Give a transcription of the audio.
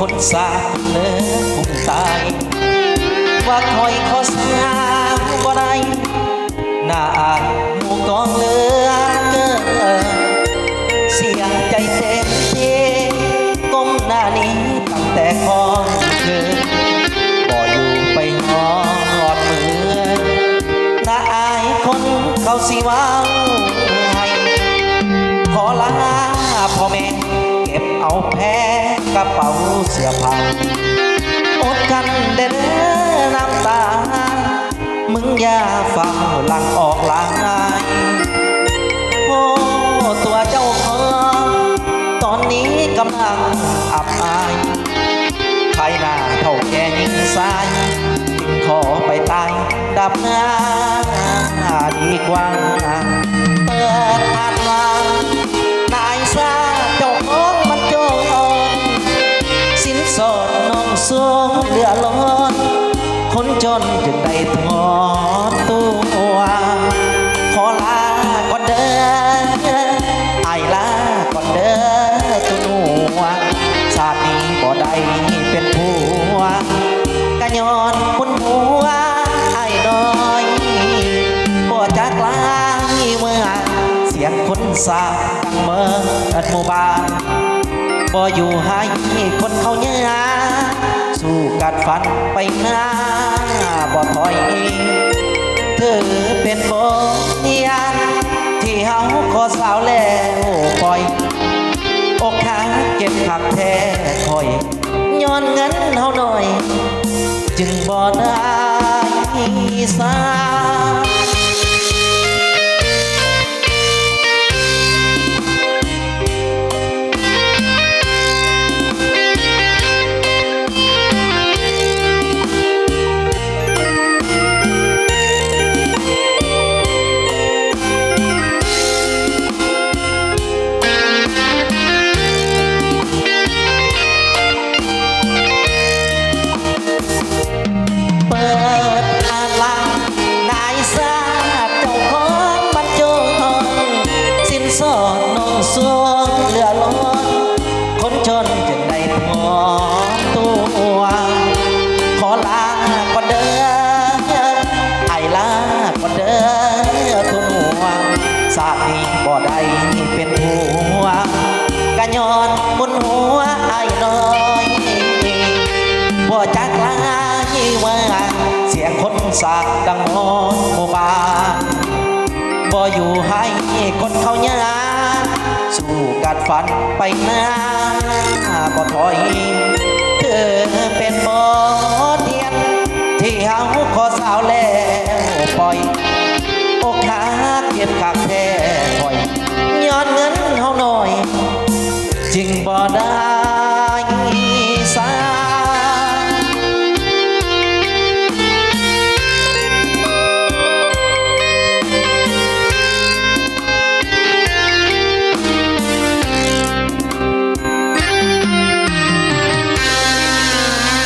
คนสาเนื้อผู้ตายว่าคอยขอสาวบ่ได้หน้าอ่านหมู่กองเลือเกินเสียงใจเต็มที่ก้มหน้านี้ตั้งแต่คอนคืนบ่อยู่ไปหอดมือหน้าอายคนเขาสิว้าวให้ขอลาพ่อแม่เก็บเอาแพ้กระเป๋าเสื้อผ้าอดกันเด้อน้ำตามึงอย่าฟังหลังออกลายโอ้ตัวเจ้าของตอนนี้กำลังอับอายใครหน้าเท่าแก่ยิงซ้ายจึงขอไปตายดับหน้าดีกว่าเปิดอ่านว่านายซาเจ้าของมันโจรสินสอดน้องสวงเดือดร้อนคนจนจึงได้ทอดตัวขอลาก่อนเด้อไอ้ลาก่อนเด้อตัวชาตินี้บ่ได้เป็นผัวกะย้อนคุณหัวไอ้น้อยบ่จักลาเมื่อเสียงคนสาดังเมื่อหมู่บ้านบ่อยู่ให้คนเขาเนื้อสู้กัดฟันไปหน้าบ่ถอยเธอเป็นบทเรียนที่เฮาขอสาวแล้วปล่อยอกหักเก็บหักแท้คอยย้อนเงินเฮาหน่อยจึงบ่ได้สาสวงเหลือล้นคนจนจึงได้พอตัวขอลาก่อนเด้อไอ้ลาก่อนเด้อตัวสามีบ่ได้เป็นผัวกะย้อนบนหัวไอ้น้อยบ่จักลาว่าเสียงคนสากดังโหมู่บ้านบ่อยู่ให้คนเขาเนื้อสู้กัดฟันไปหน้าบ่ถอยเธอเป็นบทเรียนที่เฮาขอสาวแล้วปล่อยอกหักเก็บกักแท้คอยย้อนเงินเฮาหน่อยจึงบ่ได้